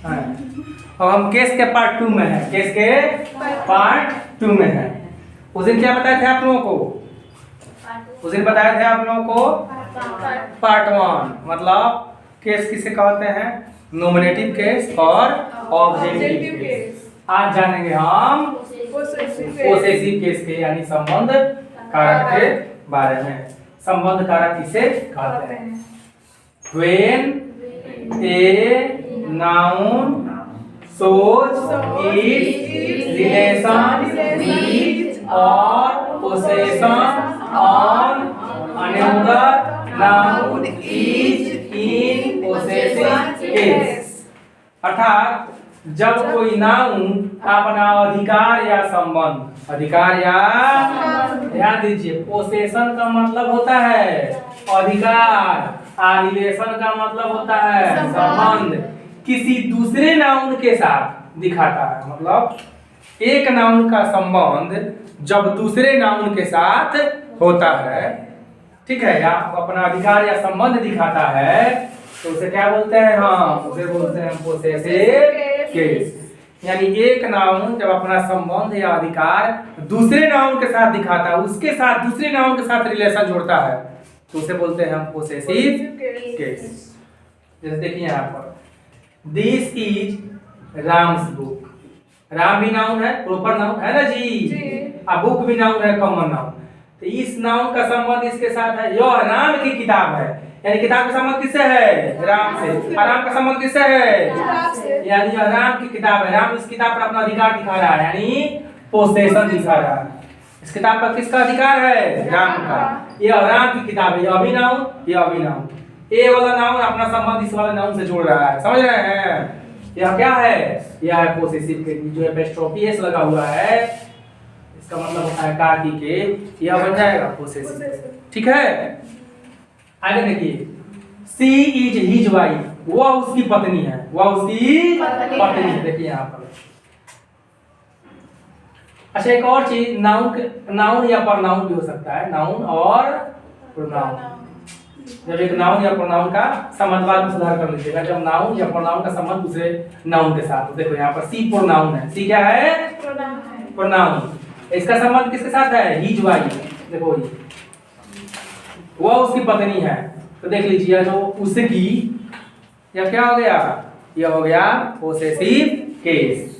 हाँ। और हम केस के पार्ट 2 में है, केस के पार्ट 2 में है। उस दिन क्या बताए थे आप लोगों को? उस दिन बताए थे आप लोगों को पार्ट 1 मतलब केस किसे कहते हैं, नॉमिनेटिव केस और ऑब्जेक्टिव केस। आज जानेंगे हम पोसेसिव केस के यानी संबंध कारक के बारे में। संबंध कारक किसे कहते हैं? When a noun shows its relation with or possession on another noun is in possessive case। अर्थात जब कोई नाउन अपना अधिकार या संबंध, अधिकार या ध्यान दीजिए, पोसेशन का मतलब होता है अधिकार, रिलेशन का मतलब होता है संबंध, किसी दूसरे नाउन के साथ दिखाता है। मतलब एक नाउन का संबंध जब दूसरे नाउन के साथ होता है, ठीक है, या अपना अधिकार या संबंध दिखाता है, तो उसे क्या बोलते हैं हम? उसे बोलते हैं पोसेसिव केस। यानी एक नाउन जब अपना संबंध या अधिकार दूसरे नाउन के साथ दिखाता है, उसके साथ दूसरे नाउन के साथ रिलेशन जोड़ता है, तो उसे बोलते हैं हम पोसेसिव केस। जैसे देखिए यहाँ पर, this is Ram's book. Ram भी नाउन है, प्रॉपर नाउन है ना जी। अब बुक भी नाउन है, कॉमन नाउन। तो इस नाउन का संबंध इसके साथ है, यह राम की किताब है, यानी किताब का संबंध किससे है? राम से। और राम का संबंध किससे है? यानी यह राम की किताब है। राम इस किताब पर अपना अधिकार दिखा रहा है, यानी पोसेशन दिखा रहा है। इस किताब पर किसका अधिकार है? राम का। यह राम की किताब है, यह भी नाउन, यह भी नाउन। ए वाला नाउन अपना संबंध इस वाले नाउन से जोड़ रहा है, समझ रहे हैं? यह क्या है? यह है पोसेसिव के, जो एपोस्ट्रोफी एस लगा हुआ है, इसका मतलब होता है कार्की के, यह बन जाएगा पोसेसिव। ठीक है, आगे देखिए, सी इज हिज वाइफ, वह उसकी पत्नी है, वह उसकी पत्नी है। देखिए यहाँ पर। अच्छा, एक और चीज, नाउन या प्रोनाउन भी हो सकता है, नाउन और प्रोनाउन। जब एक नाउन या प्रोनाउन का संबंध बाद में सुधार कर लीजिएगा, जब नाउन या प्रोनाउन का संबंध दूसरे नाउन के साथ। देखो यहाँ पर सी प्रोनाउन है, सी क्या है? प्रोनाउन। इसका संबंध किसके साथ है? His wife. देखो ये वह उसकी पत्नी है, तो देख लीजिए जो उसकी, यह क्या हो गया? यह हो गया possessive case.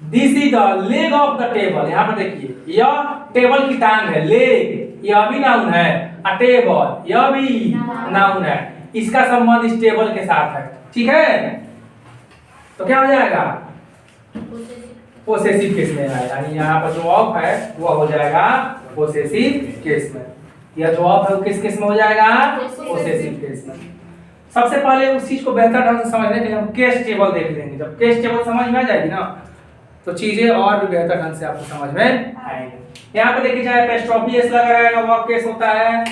This is the leg of the table. यहाँ पर देखिए, यह टेबल की टांग है, लेग, यह भी नाउन है, अ टेबल यह भी नाउन है। इसका संबंध इस टेबल के साथ है, ठीक है, तो क्या हो जाएगा? पोसेसिव केस में आएगा। यानी यहाँ पर जो ऑफ है वह हो जाएगा पोसेसिव केस में, या जो ऑफ है वो किस केस में हो जाएगा? पोसेसिव केस में। सबसे पहले उस चीज को बेहतर ढंग से समझने के लिए हम केस टेबल देख लेंगे। जब केस टेबल समझ में आ जाएगी ना, तो चीजें और भी बेहतर ढंग से आपको समझ में आएंगे। यहाँ पे देखिए, चाहे एपोस्ट्रोफी एस लगा रहेगा, वह केस होता है।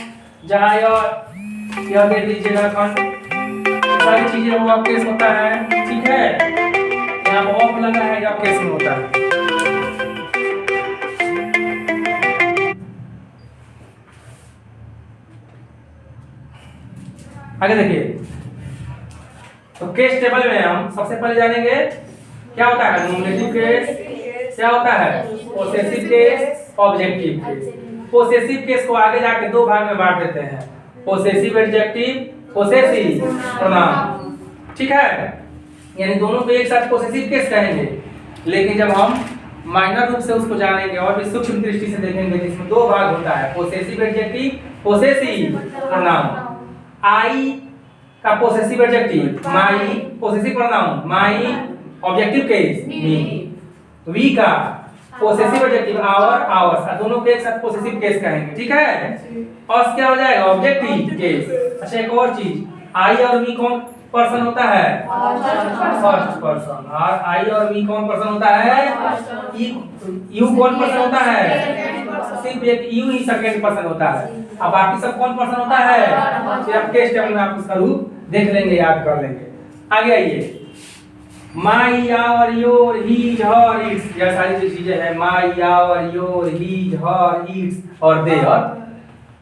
जहाँ यह देख लीजिएगा खंड, सारी चीजें वो केस होता है, ठीक है। यहाँ पर ऑफ लगा है, यह केस में होता है। आगे देखिए, तो केस टेबल में हम सबसे पहले जानेंगे क्या होता है नॉमिनेटिव केस, क्या होता है possessive case, objective case. Possessive case को आगे जाके दो भाग में बांट देते हैं, पोसेसिव एडजेक्टिव, पोसेसिव प्रोनाउन, ठीक है। यानी दोनों को एक साथ पोसेसिव केस कहेंगे, लेकिन जब हम माइनर रूप से उसको जानेंगे और भी सूक्ष्म दृष्टि से देखेंगे, जिसमें दो भाग होता है, possessive adjective, possessive pronoun. I का possessive adjective my, possessive pronoun my, objective case me. We का पोसेसिव एडजेक्टिव आवर, आवर्स, दोनों के एक साथ पोसेसिव केस कहेंगे, ठीक है। अस क्या हो जाएगा? Objective case. अच्छा, एक और चीज, आई और मी कौन पर्सन होता है? First person. और आई और मी कौन पर्सन होता है? यू कौन पर्सन होता है? सिर्फ एक यू ही सेकंड पर्सन होता है, अब बाकी सब कौन पर्सन होता है? फिर आप केस टेबल में आप उसका रूप देख लेंगे, याद कर लेंगे। आगे आइए, my, our, your, his, her, its, यह सारी जो चीजें हैं, my, our, your, his, her, its और देयर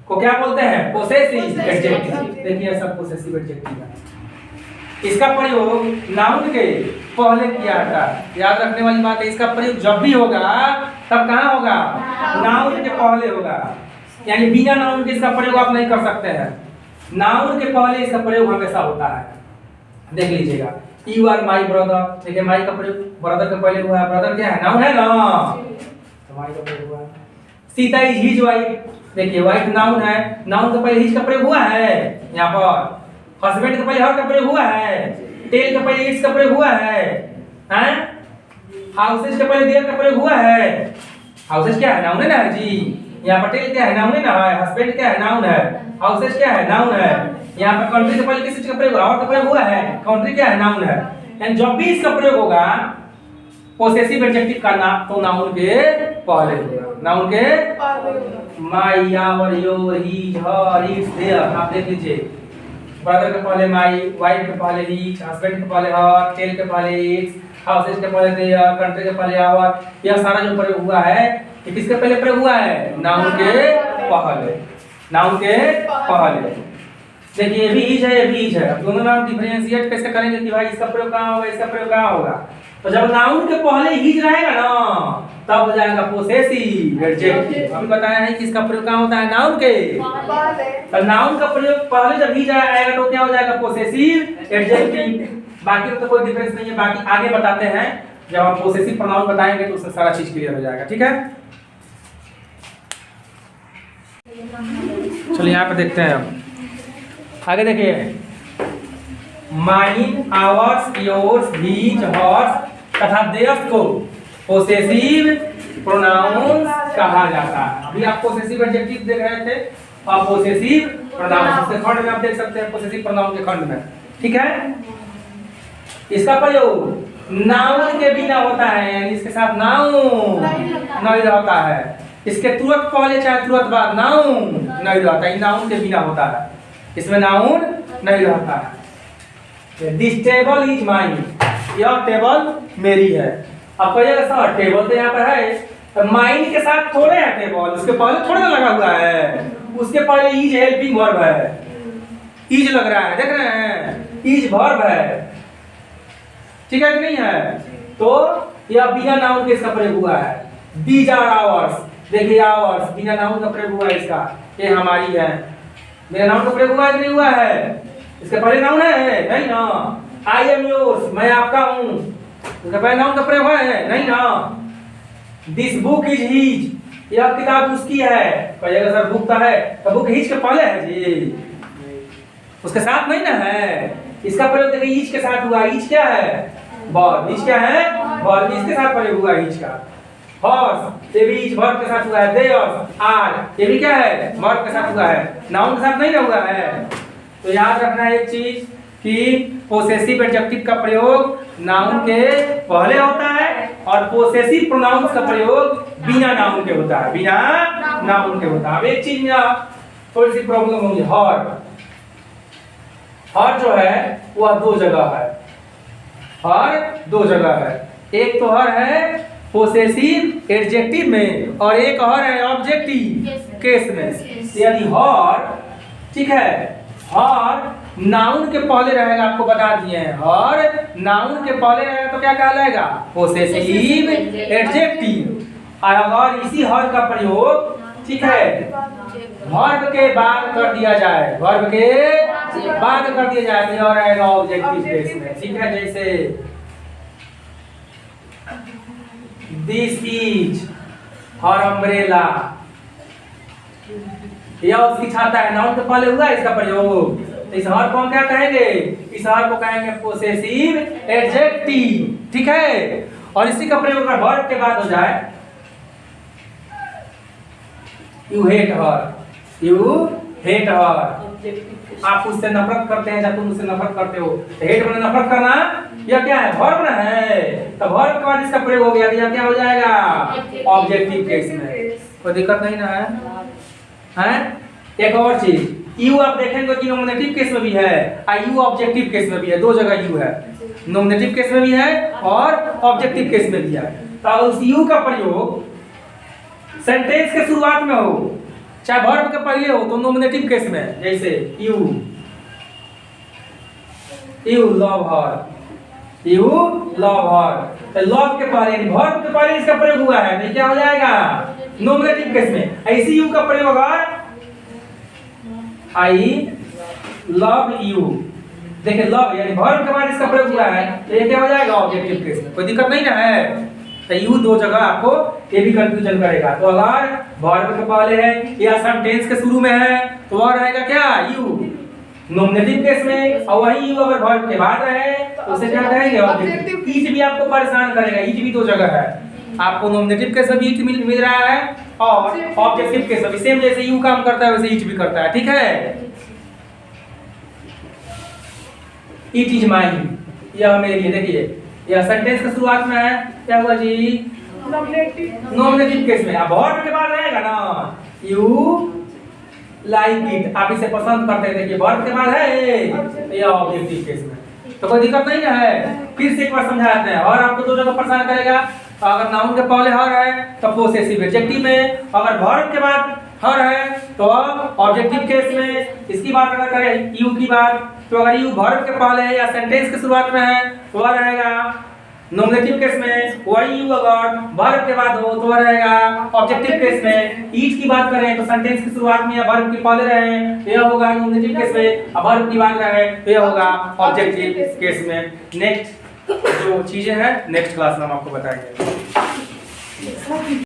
को क्या बोलते हैं? Possessive adjective. देखिए सब पोसेसिव एडजेक्टिव है। इसका प्रयोग नाउन के पहले किया जाता है। याद रखने वाली बात है, इसका प्रयोग जब भी होगा तब कहाँ होगा? नाउन के पहले होगा। यानी बिना नाउन के इसका प्रयोग आप नहीं कर सकते हैं। नाउन के पहले इसका प्रयोग हमेशा होता है। देख लीजिएगा, यू आर माई ब्रदर, देखिए माई का प्रयोग ब्रदर के पहले हुआ है। ब्रदर क्या है? नाउन है ना, तो माई का प्रयोग हुआ है। सीता इज हिज वाइफ, देखिए वाइफ नाउन है, नाउन के पहले हिज का प्रयोग हुआ है यहाँ पर। हस्बैंड के पहले हर का प्रयोग हुआ है। टेल के पहले इट्स का प्रयोग हुआ है, हैं? हाउसेज के पहले देयर का प्रयोग हुआ है। हाउसेज क्या है? नाउन है ना जी। यहाँ पर टेल क्या है? नाउन है ना। हस्बैंड क्या है? नाउन है। हाउसेज क्या है? नाउन है। यहाँ पर कंट्री के पहले किस चीज का प्रयोग हुआ? और का प्रयोग हुआ है। कंट्री क्या है? नाउन है। एंड जब भी इसका प्रयोग होगा पोसेसिव एडजेक्टिव का नाम तो नाउन के पहले होगा। नाउन के my, our, your, his, her, its, their. आप देख लीजिए, ब्रदर के पहले माई, वाइफ के पहले हिज, हस्बैंड के पहले हर, टेल के पहले इट्स, हाउसेज के पहले देयर, कंट्री के पहले आवर। यह सारा जो प्रयोग हुआ है ये किसके पहले प्रयोग हुआ है? नाउन के पहले। नाउन के पहले। देखिए ये भी इज है, ये भी इज है। अब दोनों में हम डिफरेंशिएट कैसे करेंगे कि भाई इसका प्रयोग कहाँ होगा, इसका प्रयोग कहाँ होगा? तो जब नाउन के पहले हिज रहेगा ना तब हो जाएगा पोसेसिव एडजेक्टिव। अभी बताया है कि इसका प्रयोग कहाँ होता है? नाउन के पहले। तो नाउन का प्रयोग पहले जब हिज आएगा तो क्या हो जाएगा? Possessive adjective. बाकी तो कोई डिफरेंस नहीं है, बाकी आगे बताते हैं। जब हम पोसेसिव प्रोनाउन बताएंगे तो उससे सारा चीज क्लियर हो जाएगा। ठीक है, चलिए यहाँ पे देखते हैं। हम आगे देखिए, mine, ours, yours, his, hers तथा देयर्स को पोसेसिव प्रोनाउन कहा जाता है। अभी आप पोसेसिव एडजेक्टिव देख रहे थे और पोसेसिव प्रोनाउन के खंड में आप देख सकते हैं, पोसेसिव प्रोनाउन के खंड में। ठीक है, इसका प्रयोग नाउन के बिना होता है, यानी इसके साथ नाउन नहीं रहता है। इसके तुरंत पहले चाहे तुरंत बाद नाउन नहीं रहता है, नाउन के बिना होता है। इसमें नाउन नहीं रहता है। दिस टेबल इज माइन, यह टेबल मेरी है। अब कहिएगा सर टेबल तो यहाँ पर है, तो माइन के साथ थोड़े है टेबल, उसके पहले थोड़ा लगा हुआ है। उसके पहले इज हेल्पिंग वर्ब है, इज लग रहा है, देख रहे हैं, इज वर्ब है। ठीक है कि नहीं है? तो यह बिना नाउन के इसका प्रयोग हुआ है। दीज आर आवर्स, देखिए आवर्स बिना नाउन का प्रयोग हुआ है इसका, ये हमारी है। मेरा नाउन का प्रयोग हुआ है कि नहीं हुआ है? इसके पहले नाउन है नहीं ना। आई एम योर्स, मैं आपका हूँ, इसके पहले नाउन का प्रयोग है नहीं ना। दिस बुक इज हिज, यह किताब उसकी है। कहिएगा सर बुक तो है, तो बुक हिज के पहले है जी, उसके साथ नहीं ना है। इसका प्रयोग देखिए इज के साथ हुआ। इज क्या है? वर्ब। इज क्या है? वर्ब। इसके साथ प्रयोग हुआ इज का। हॉर्स, ये भी इज वर्ब के साथ हुआ है। देयर्स, आर, ये भी क्या है? वर्ब के साथ हुआ है, नाउन के साथ नहीं ना हुआ है। तो याद रखना एक चीज कि पोसेसिव एडजेक्टिव का प्रयोग नाउन के पहले होता है और पोसेसिव प्रोनाउंस का प्रयोग बिना नाउन के होता है, बिना नाउन के होता है। अब एक चीज में थोड़ी सी प्रॉब्लम होगी, हर। हर जो है वह दो जगह है, हर दो जगह है। एक तो हर है पोसेसिव एडजेक्टिव में और एक हर है ऑब्जेक्टिव केस में। यानी हर, ठीक है, हर नाउन के पहले रहेगा, आपको बता दिए हैं। हर नाउन के पहले रहेगा तो क्या कहलाएगा? Possessive adjective. और अगर इसी हर का प्रयोग, ठीक है, वर्ब के बाद कर दिया जाए, वर्ब के बाद कर दिया जाए तो और आएगा ऑब्जेक्टिव केस में। ठीक है, जैसे दिस इज हर अम्ब्रेला, यह उसकी छाता है। नाउन के पहले हुआ इसका प्रयोग, तो इस हर को हम क्या कहेंगे? इस हर को कहेंगे पोसेसिव एडजेक्टिव। ठीक है, और इसी का प्रयोग अगर वर्ब के बाद हो जाए, you hate her, you hate her, आप उससे नफरत करते हैं या तुम उससे नफरत करते हो। तो हेट मैंने नफरत करना, यह क्या है? वर्ब ना है। तो वर्ब के बाद इसका प्रयोग हो गया तो यह क्या हो जाएगा? ऑब्जेक्टिव केस में। कोई दिक्कत नहीं ना है? हैं? एक और चीज, यू आप देखेंगे कि नॉमिनेटिव केस में भी है और यू ऑब्जेक्टिव केस में भी है। दो जगह यू है, नॉमिनेटिव केस में भी है और ऑब्जेक्टिव केस में भी है। तो उस यू का प्रयोग सेंटेंस के शुरुआत में हो चाहे वर्ब के पहले हो तो नॉमिनेटिव केस में, जैसे you you love her, you love हर। तो लव के पहले यानी वर्ब के पहले इसका प्रयोग हुआ है तो क्या हो जाएगा नॉमिनेटिव केस में। ऐसी यू का प्रयोग होगा आई लव यू। देखिए लव यानी वर्ब के बाद इसका प्रयोग हुआ है तो ये क्या हो जाएगा ऑब्जेक्टिव केस में। कोई दिक्कत नहीं ना है। तो यू दो जगह आपको ये भी कंफ्यूजन करेगा। तो अगर वर्ब के पहले है या सेंटेंस के शुरू में है तो वह रहेगा क्या यू नॉमिनेटिव केस में, और वही यू अगर वर्ब के बाद रहे तो उसे क्या कहेंगे ऑब्जेक्टिव। ईच भी आपको परेशान करेगा, ईच भी दो जगह है। आपको नॉमिनेटिव केस में ईच मिल रहा है और ऑब्जेक्टिव केस में सेम जैसे यू काम करता है वैसे ईच भी करता है। ठीक है, इट इज माई, यह मेरी है। देखिए यह सेंटेंस के शुरुआत में है, क्या हुआ जी नॉमिनेटिव केस में। अब वर्ब के बाद रहेगा ना यू लाइक इट, आप इसे पसंद करते हैं। देखिए वर्ब के बाद है यह ऑब्जेक्टिव केस में, तो कोई दिक्कत नहीं है। फिर से एक बार समझाते हैं। और आपको दो जगह परेशान करेगा। अगर नाउन के पहले हर है तो पोसेसिव एडजेक्टिव में, अगर वर्ब के बाद हर है तो ऑब्जेक्टिव केस में। इसकी बात अगर करें यू की बात, तो अगर यू वर्ब के पहले है या सेंटेंस के शुरुआत में है तो वह रहेगा नॉमिनेटिव केस में। वही यू अगर वर्ब के बाद हो तो वह रहेगा ऑब्जेक्टिव केस में। ईच की बात करें तो सेंटेंस की शुरुआत में या वर्ब के पहले रहे तो यह होगा नॉमिनेटिव केस में, और वर्ब की बात रहे तो यह होगा ऑब्जेक्टिव केस में। नेक्स्ट जो चीजें हैं नेक्स्ट क्लास में हम आपको बताएंगे।